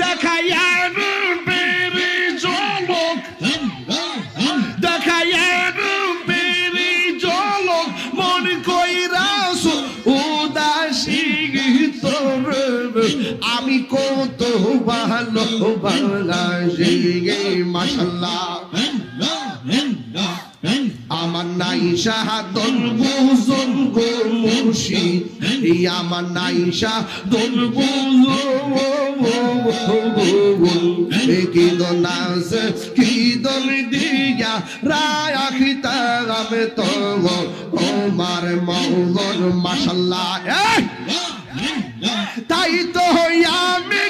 দেখাইয়া রূপেরি ঝলক, দেখাইয়া রূপেরি ঝলক, মন কইরাছ উদাসী তোর আমি কত ভালোবাসি মাশাআল্লাহ। আমার নাইশা দল বুঝন গো মুর্শিদ, আমার নাইশা দল কি দনাস কি দল দিয়া রাখিতা আমি তো আমার মৌলন মাশাআল্লাহ। তাই তো আমি